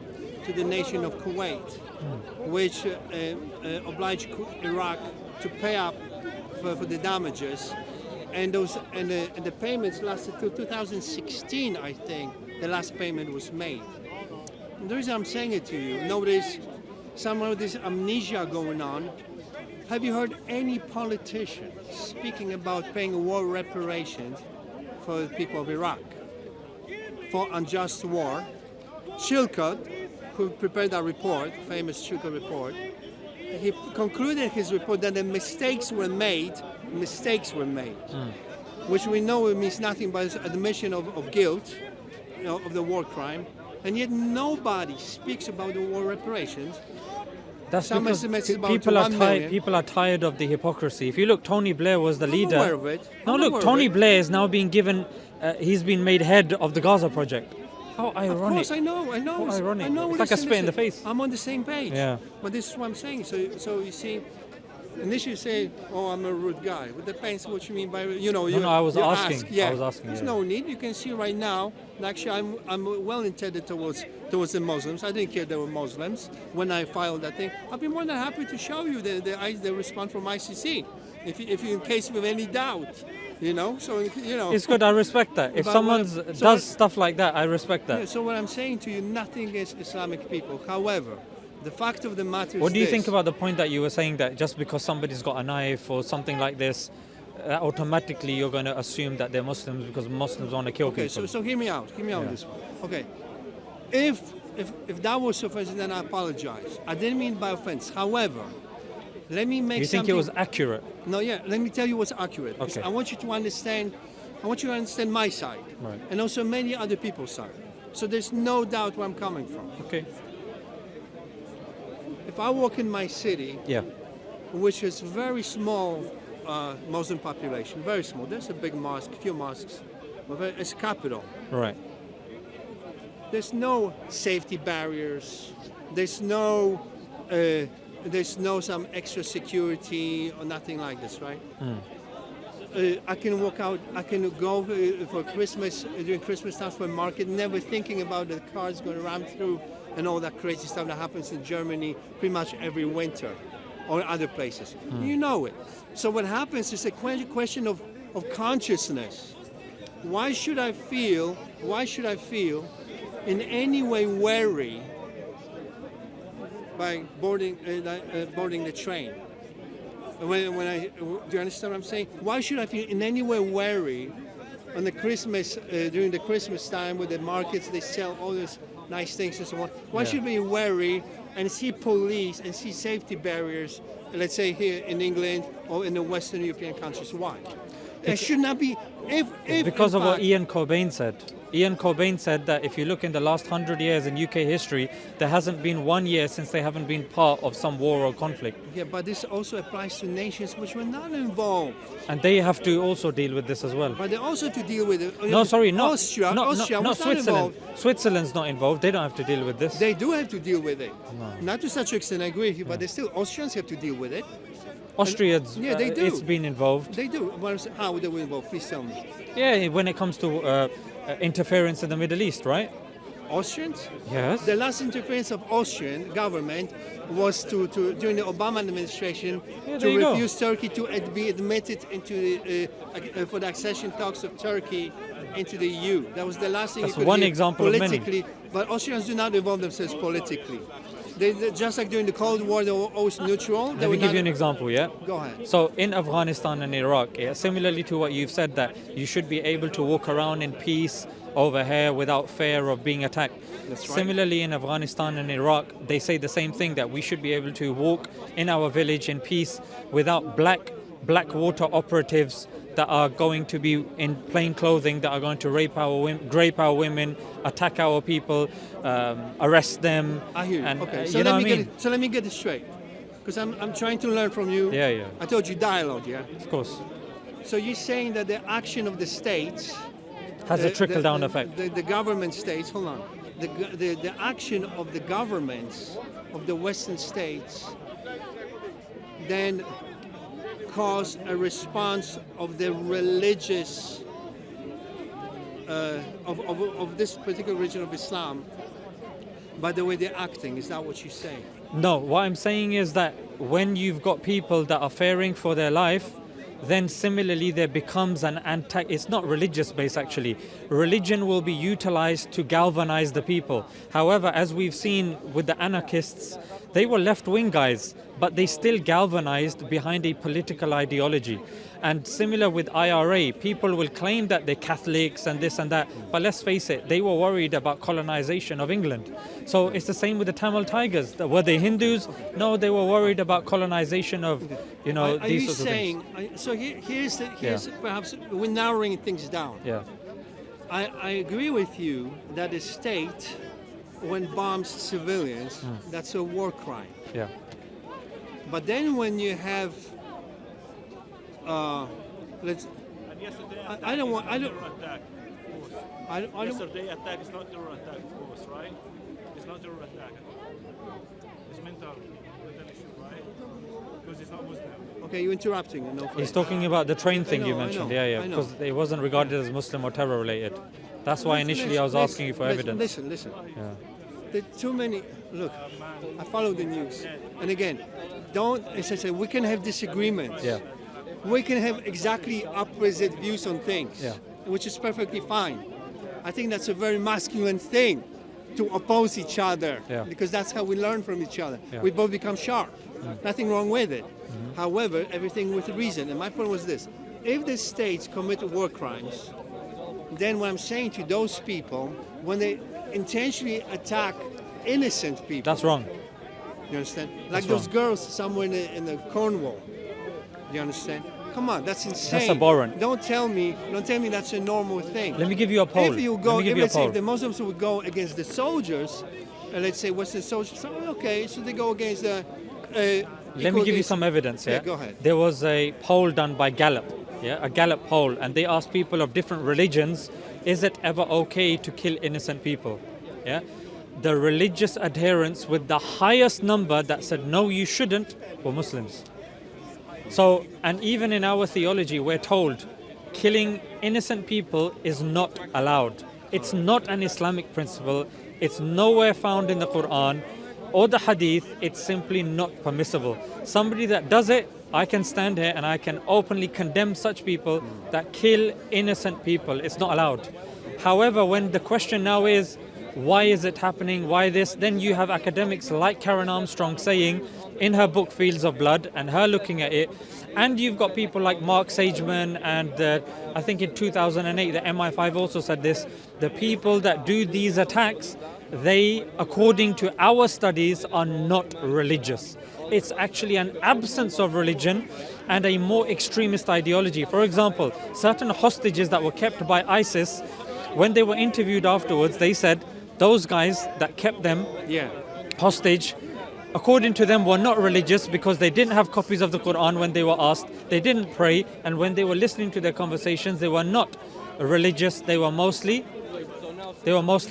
[SPEAKER 2] to the nation of Kuwait, which obliged Iraq to pay up for the damages, and the payments lasted till 2016, I think. The last payment was made. And the reason I'm saying it to you, notice some of this amnesia going on. Have you heard any politician speaking about paying war reparations for the people of Iraq for unjust war? Chilcot, who prepared that report, famous Chilcot report, he concluded his report that the mistakes were made, which we know means nothing but admission of guilt, of the war crime, and yet nobody speaks about the war reparations.
[SPEAKER 1] That's
[SPEAKER 2] Some
[SPEAKER 1] because
[SPEAKER 2] estimates about
[SPEAKER 1] people are
[SPEAKER 2] 1 million.
[SPEAKER 1] people are tired of the hypocrisy. If you look, Tony Blair was the leader.
[SPEAKER 2] aware of it.
[SPEAKER 1] No,
[SPEAKER 2] I'm
[SPEAKER 1] look,
[SPEAKER 2] aware of
[SPEAKER 1] Tony
[SPEAKER 2] it.
[SPEAKER 1] Blair is now being given. He's been made head of the Gaza project. How ironic!
[SPEAKER 2] Of course, I know.
[SPEAKER 1] How ironic.
[SPEAKER 2] I know.
[SPEAKER 1] It's like a spit in the face.
[SPEAKER 2] I'm on the same page.
[SPEAKER 1] Yeah.
[SPEAKER 2] But this is what I'm saying. So you see, initially you say, "Oh, I'm a rude guy." It depends what you mean by,
[SPEAKER 1] No, I was
[SPEAKER 2] you
[SPEAKER 1] asking.
[SPEAKER 2] ask. Yeah.
[SPEAKER 1] I was asking,
[SPEAKER 2] There's
[SPEAKER 1] yeah.
[SPEAKER 2] no need. You can see right now. Actually, I'm well intended towards the Muslims. I didn't care they were Muslims when I filed that thing. I'd be more than happy to show you the response from ICC, if you in case you have any doubt. So
[SPEAKER 1] It's good. I respect that. If
[SPEAKER 2] But
[SPEAKER 1] someone
[SPEAKER 2] what- so
[SPEAKER 1] does
[SPEAKER 2] what-
[SPEAKER 1] stuff like that, I respect that.
[SPEAKER 2] Yeah, so what I'm saying to you, nothing against Islamic people. However, the fact of the matter is
[SPEAKER 1] What do you
[SPEAKER 2] this.
[SPEAKER 1] think about the point that you were saying that just because somebody's got a knife or something like this, automatically you're going to assume that they're Muslims because Muslims want to kill
[SPEAKER 2] Okay,
[SPEAKER 1] people?
[SPEAKER 2] so hear me out. Hear me out on this one. Okay, if if that was offensive, then I apologize. I didn't mean by offense. However, let me make
[SPEAKER 1] You think
[SPEAKER 2] something...
[SPEAKER 1] it was accurate?
[SPEAKER 2] No, yeah. Let me tell you what's accurate. Because
[SPEAKER 1] Okay.
[SPEAKER 2] I want you to understand. I want you to understand my side,
[SPEAKER 1] Right.
[SPEAKER 2] and also many other people's side. So there's no doubt where I'm coming from.
[SPEAKER 1] Okay.
[SPEAKER 2] If I walk in my city,
[SPEAKER 1] Yeah.
[SPEAKER 2] which is very small Muslim population, very small. There's a big mosque, few mosques, but it's a capital.
[SPEAKER 1] Right.
[SPEAKER 2] There's no safety barriers. There's no some extra security or nothing like this, right? I can walk out. I can go for Christmas during Christmas time for a market, never thinking about the cars going to ram through and all that crazy stuff that happens in Germany pretty much every winter or other places. You know it. So what happens is a question of consciousness. Why should I feel in any way wary by boarding the train? Do you understand what I'm saying? Why should I feel in any way wary on the Christmas during the Christmas time with the markets they sell all these nice things and so on? Why should I be wary and see police and see safety barriers? Let's say here in England or in the Western European countries. Why? It should not be. If
[SPEAKER 1] Because
[SPEAKER 2] in
[SPEAKER 1] of what
[SPEAKER 2] fact-
[SPEAKER 1] Ian Cobain said. Ian Cobain said that if you look in the last 100 years in UK history, there hasn't been 1 year since they haven't been part of some war or conflict.
[SPEAKER 2] Yeah, but this also applies to nations which were not involved.
[SPEAKER 1] And they have to also deal with this as well.
[SPEAKER 2] But they also have to deal with it.
[SPEAKER 1] No, sorry, not
[SPEAKER 2] Austria.
[SPEAKER 1] not,
[SPEAKER 2] Austria
[SPEAKER 1] not
[SPEAKER 2] was not
[SPEAKER 1] Switzerland.
[SPEAKER 2] involved.
[SPEAKER 1] Switzerland's not involved. They don't have to deal with this.
[SPEAKER 2] They do have to deal with it. Not to such an extent, I agree with you, but they still Austrians have to deal with it.
[SPEAKER 1] Austria's,
[SPEAKER 2] Yeah, they do.
[SPEAKER 1] it's been involved.
[SPEAKER 2] They do. How they were involved? Please tell me.
[SPEAKER 1] Yeah, when it comes to interference in the Middle East, right?
[SPEAKER 2] Austrians?
[SPEAKER 1] Yes.
[SPEAKER 2] The last interference of Austrian government was to during the Obama administration
[SPEAKER 1] Yeah,
[SPEAKER 2] to
[SPEAKER 1] there you go.
[SPEAKER 2] refuse Turkey to be admitted into for the accession talks of Turkey into the EU. That was the last thing.
[SPEAKER 1] That's
[SPEAKER 2] you could
[SPEAKER 1] one
[SPEAKER 2] hear
[SPEAKER 1] example of many.
[SPEAKER 2] politically. But Austrians do not involve themselves politically. They just like during the Cold War, they were always neutral. They
[SPEAKER 1] Let
[SPEAKER 2] were
[SPEAKER 1] me give
[SPEAKER 2] not-
[SPEAKER 1] you an example, yeah?
[SPEAKER 2] Go ahead.
[SPEAKER 1] So in Afghanistan and Iraq, yeah, similarly to what you've said, that you should be able to walk around in peace over here without fear of being attacked.
[SPEAKER 2] That's right.
[SPEAKER 1] Similarly in Afghanistan and Iraq, they say the same thing, that we should be able to walk in our village in peace without black water operatives that are going to be in plain clothing, that are going to rape our women, attack our people, arrest them.
[SPEAKER 2] I hear you.
[SPEAKER 1] And,
[SPEAKER 2] Okay,
[SPEAKER 1] you know what I mean?
[SPEAKER 2] so let me get it straight, because I'm trying to learn from you.
[SPEAKER 1] Yeah, yeah.
[SPEAKER 2] I told you dialogue, yeah.
[SPEAKER 1] Of course.
[SPEAKER 2] So you're saying that the action of the states
[SPEAKER 1] Has a trickle-down effect.
[SPEAKER 2] The government states, hold on, the action of the governments of the Western states then cause a response of the religious of this particular religion of Islam by the way they're acting. Is that what you say?
[SPEAKER 1] No, what I'm saying is that when you've got people that are fearing for their life, then similarly there becomes an it's not religious based actually. Religion will be utilized to galvanize the people. However, as we've seen with the anarchists, they were left-wing guys, but they still galvanized behind a political ideology. And similar with IRA, people will claim that they're Catholics and this and that, but let's face it, they were worried about colonization of England. So it's the same with the Tamil Tigers. Were they Hindus? No, they were worried about colonization of,
[SPEAKER 2] Are
[SPEAKER 1] these
[SPEAKER 2] you
[SPEAKER 1] sorts of
[SPEAKER 2] saying?
[SPEAKER 1] things.
[SPEAKER 2] So here's perhaps we're narrowing things down.
[SPEAKER 1] Yeah.
[SPEAKER 2] I agree with you that the state, when bombs civilians, that's a war crime.
[SPEAKER 1] Yeah.
[SPEAKER 2] But then when you have, I don't want, I don't,
[SPEAKER 5] Attack, of course.
[SPEAKER 2] I don't,
[SPEAKER 5] Yesterday attack is not terror attack, of course, right? It's not terror attack. It's mental issue, right? Because it's not Muslim.
[SPEAKER 2] okay, you're interrupting. No,
[SPEAKER 1] He's talking about the train thing you
[SPEAKER 2] know, I
[SPEAKER 1] mentioned.
[SPEAKER 2] know,
[SPEAKER 1] Yeah,
[SPEAKER 2] I know.
[SPEAKER 1] because it wasn't regarded as Muslim or terror related. That's why initially I was asking you for evidence.
[SPEAKER 2] Listen.
[SPEAKER 1] Yeah.
[SPEAKER 2] There are too many. Look, I follow the news, and again, as I said, we can have disagreements.
[SPEAKER 1] Yeah.
[SPEAKER 2] We can have exactly opposite views on things,
[SPEAKER 1] Yeah.
[SPEAKER 2] which is perfectly fine. I think that's a very masculine thing to oppose each other,
[SPEAKER 1] Yeah.
[SPEAKER 2] because that's how we learn from each other.
[SPEAKER 1] Yeah.
[SPEAKER 2] We both become sharp. Nothing wrong with it. However, everything with reason. And my point was this: if the states commit war crimes, then what I'm saying to those people, when they intentionally attack innocent people.
[SPEAKER 1] That's wrong.
[SPEAKER 2] You understand? Like
[SPEAKER 1] That's
[SPEAKER 2] those
[SPEAKER 1] wrong.
[SPEAKER 2] girls somewhere in the Cornwall. You understand? Come on, that's insane.
[SPEAKER 1] abhorrent.
[SPEAKER 2] Don't tell me that's a normal thing.
[SPEAKER 1] Let me give you a poll.
[SPEAKER 2] If you go,
[SPEAKER 1] Let me give
[SPEAKER 2] if,
[SPEAKER 1] you a
[SPEAKER 2] let's say
[SPEAKER 1] poll.
[SPEAKER 2] if the Muslims would go against the soldiers, let's say Western soldiers, so, okay, so they go against the.
[SPEAKER 1] Let me give you some evidence here.
[SPEAKER 2] Yeah, go ahead.
[SPEAKER 1] There was a poll done by Gallup, a Gallup poll, and they asked people of different religions, is it ever okay to kill innocent people? Yeah. The religious adherents with the highest number that said no, you shouldn't, were Muslims. So, and even in our theology, we're told killing innocent people is not allowed. It's not an Islamic principle. It's nowhere found in the Quran or the Hadith. It's simply not permissible. Somebody that does it, I can stand here and I can openly condemn such people that kill innocent people. It's not allowed. However, when the question now is, why is it happening? Why this? Then you have academics like Karen Armstrong saying in her book Fields of Blood and her looking at it. And you've got people like Mark Sageman and I think in 2008 the MI5 also said this. The people that do these attacks, they, according to our studies, are not religious. It's actually an absence of religion and a more extremist ideology. For example, certain hostages that were kept by ISIS, when they were interviewed afterwards, they said those guys that kept them hostage, according to them, were not religious because they didn't have copies of the Quran when they were asked. They didn't pray, and when they were listening to their conversations, they were not religious. They were mostly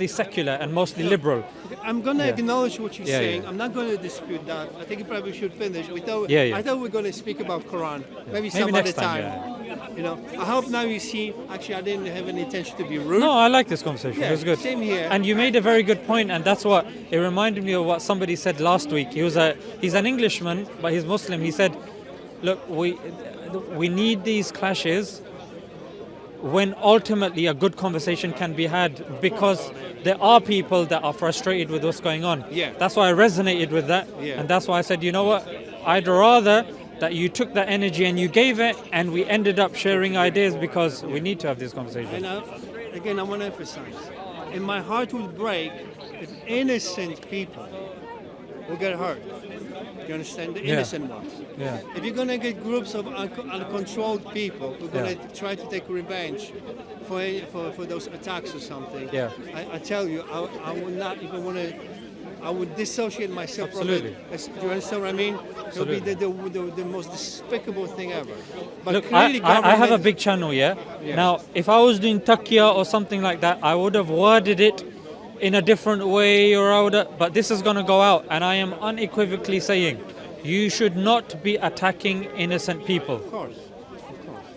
[SPEAKER 1] secular and mostly liberal.
[SPEAKER 2] I'm going to acknowledge what you're
[SPEAKER 1] Yeah,
[SPEAKER 2] saying.
[SPEAKER 1] yeah.
[SPEAKER 2] I'm not going to dispute that. I think you probably should finish. I thought we were going to speak about Quran. Maybe some other
[SPEAKER 1] next time,
[SPEAKER 2] time. You know, I hope now you see. Actually, I didn't have any intention to be rude.
[SPEAKER 1] No, I like this conversation.
[SPEAKER 2] Yeah,
[SPEAKER 1] It was good.
[SPEAKER 2] same here.
[SPEAKER 1] And you made a very good point, and that's what it reminded me of what somebody said last week. He's an Englishman, but he's Muslim. He said, "Look, we need these clashes when ultimately a good conversation can be had, because there are people that are frustrated with what's going on."
[SPEAKER 2] Yeah.
[SPEAKER 1] That's why I resonated with that,
[SPEAKER 2] Yeah.
[SPEAKER 1] and that's why I said, you know what, I'd rather that you took that energy and you gave it, and we ended up sharing ideas, because we need to have this conversation.
[SPEAKER 2] And again, I want to emphasize, and my heart would break if innocent people will get hurt. You understand? The innocent ones.
[SPEAKER 1] Yeah.
[SPEAKER 2] If you're going to get groups of uncontrolled people who are going to try to take revenge for those attacks or something,
[SPEAKER 1] Yeah.
[SPEAKER 2] I tell you, I would not even want to. I would dissociate myself
[SPEAKER 1] Absolutely.
[SPEAKER 2] from it. Do you understand what I mean? It would be the most despicable thing ever. But
[SPEAKER 1] Look,
[SPEAKER 2] clearly
[SPEAKER 1] I have a
[SPEAKER 2] government-
[SPEAKER 1] big channel, Now, if I was doing taqiyya or something like that, I would have worded it in a different way, but this is going to go out, and I am unequivocally saying, you should not be attacking innocent people.
[SPEAKER 2] Of course.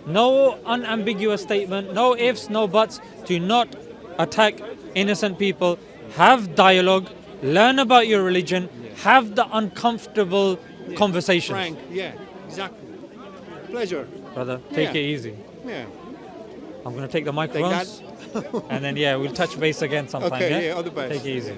[SPEAKER 1] No unambiguous statement, no ifs, no buts. Do not attack innocent people. Have dialogue, learn about your religion, have the uncomfortable conversations.
[SPEAKER 2] Frank, exactly. Pleasure.
[SPEAKER 1] Brother, take
[SPEAKER 2] Yeah.
[SPEAKER 1] it easy.
[SPEAKER 2] Yeah.
[SPEAKER 1] I'm going to take the microphones, and then we'll touch base again sometime.
[SPEAKER 2] Okay, all the best.
[SPEAKER 1] Take it easy.